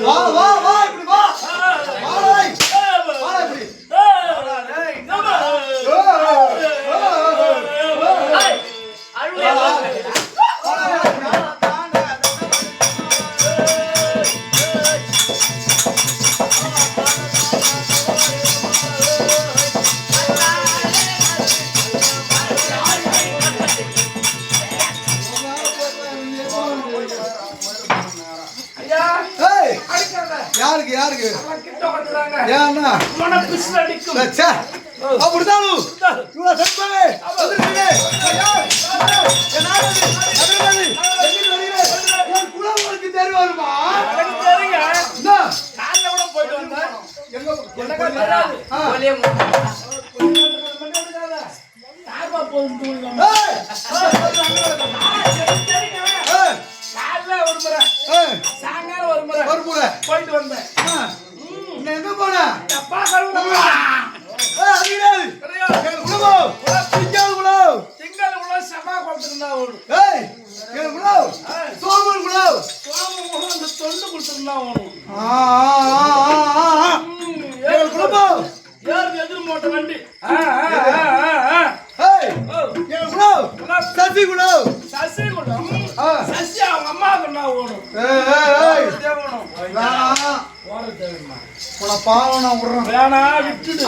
வா வா வா இப்படி வா வாடா வாடா இப்படி யாருக்கு யாருக்கு ஏன்னா அப்படிதான் இவ்வளவு செப்பாங்க குளம் தெரிய வருமா போயிட்டு வந்தேன் எங்க போன தொண்டு கொடுத்துருந்தா எதிர் மோட்ட வண்டி சசி குலம் சசி குலம் சசி அவங்க அம்மா சொன்னா ஓடும் பாவம் நான் விடுறேன் வேணா விட்டுடு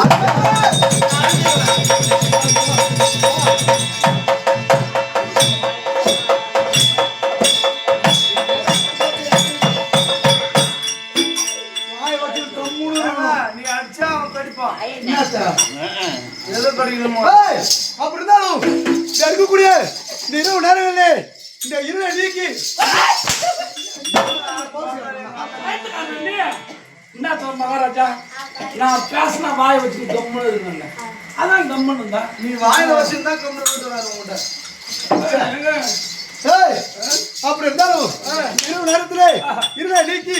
நீ அடிச்சா அவன் கடிப்பான் எதை கடிக்கணுமோ அப்படிதான் இருக்கக்கூடிய இந்த இரவு நேரங்களே இந்த இருளை நீக்கி என்ன மகாராஜா நான் பேசினா வாயை வச்சு கம்முன்னு இருக்கேன் அதான் கம்முன்னு தான் நீ வாயில வச்சுருந்தா கம்முன்னு அப்படி இருந்தாலும் இரவு நேரத்திலே இருளை நீக்கி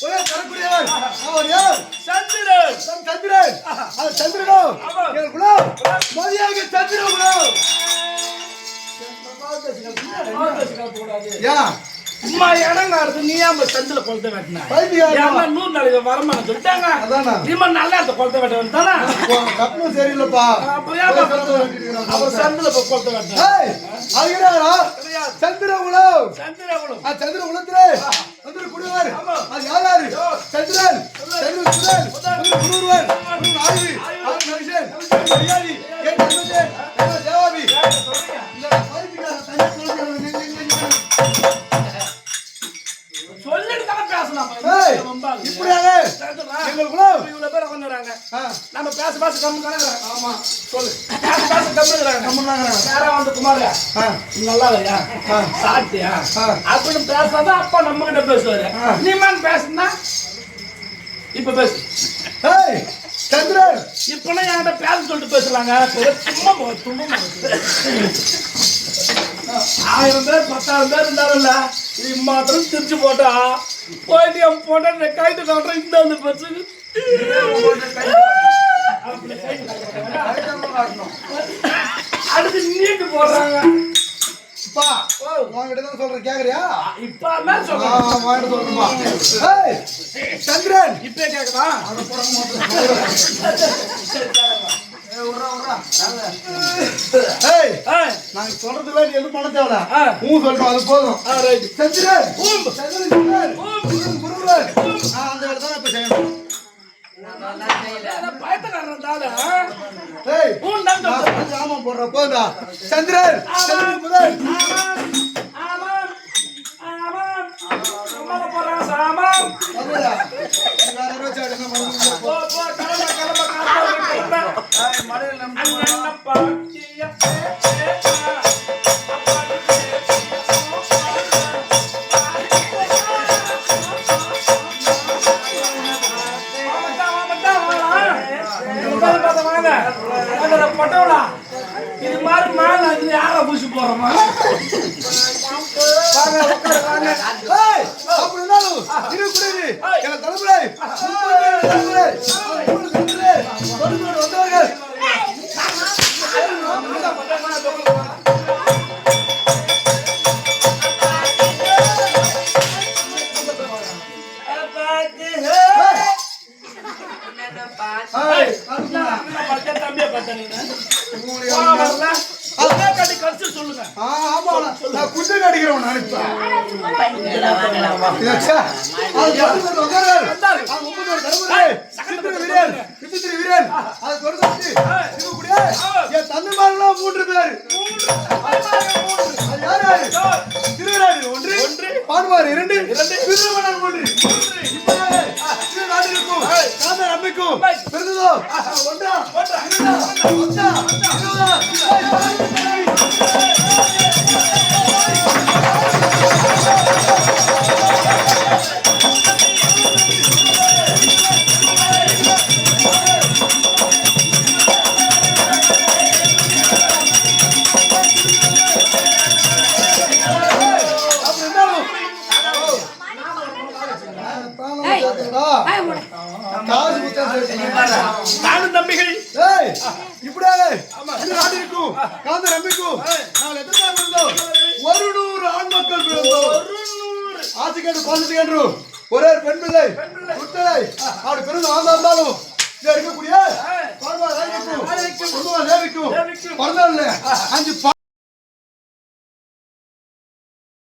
ஒரே தரக்கூடியவர் அவர் யார் சந்திரன் சந்திரன் அது சந்திரனோ என் குலம் மதியாக சந்திரன் குலம் சும்மா இடங்காரது நீ ஏன் சந்தில கொளுத்த வெட்டினா 100 நாளைக்கு வருமானம் சொல்லிட்டாங்க நீ நல்லா இருந்த கொளுத்த வெட்ட வேண்டானா கப்பலும் சரியில்லப்பா அப்புறம் சந்தில கொளுத்த வெட்டினா சந்திரகுலம் சந்திரகுலத்திலே வந்து குடிவார் அது யாரு சந்திரன் சந்திரன் குருவர் ஆய்வு நரிசன் ஐயாடி ஏன் தந்தே ஜவாபி சொல்லிட்டு தான் பேசலாம் இப்படியாக எங்களுக்குள்ள இவ்வளவு பேர் வந்துறாங்க நம்ம பேச கம்முறாங்க ஆமா சொல்லு பேச கம்முறாங்க யாரா வந்து குமாரா நல்லா இல்லையா சாட்டியா அப்படின்னு பேசாதான் அப்பா நம்ம கிட்ட பேசுவாரு நீ மான் பேசுனா இப்ப பேசு சந்திரன் இப்பெல்லாம் என்கிட்ட பேச சொல்லிட்டு பேசுறாங்க சும்மா தும்மா 1000 பேர் 10,000 பேர் இருந்தாருல்ல இது மாத்திரம் திருச்சி போட்டா போயிட்டு என் போட்டா கைட்டு காட்டுறேன் இந்த வந்து பஸ்ஸுக்கு அடுத்து நீட்டு போடுறாங்க சொல்றேன் கேக்குறியா இப்ப சொல்றேன் சந்திரன் இப்ப கேக்குதா நாங்க சொல்றதுல எதுவும் பண்ண தேவை சொல்றோம் அது போதும் சந்திரன் அந்த வேலை தான் இப்ப செய்யணும் போடுற போதா சந்திரன் இது மாதிரி மேல யார பூசி போறோமா சொல்லுங்க. ஆமா நான் குஞ்சு கடிக்கிறவன் நினைப்பேன். தன்மைமாரெல்லாம் 3 பேர். திருவிழாடு 1, பாடுவார் 2, திருமணம் 3. நாட்டிற்கும் காந்த நம்பிக்கும் பிறந்ததோ ஒன்றா ஒன்றா நானும் தம்பிகள் இப்படியாக நாட்டிற்கும் காந்த நம்பிக்கும் நாங்கள் எத்தனை பிறந்தோம்? 100 ஆண் மக்கள் பிறந்தோம். ஆசிக்கன்று பாசிக்கன்று ஒரே பெண் பிள்ளை குட்டலை அப்படி பிறந்து வாழ்ந்தாலும் இருக்கக்கூடிய தேவிக்கும் பிறந்தாள் 5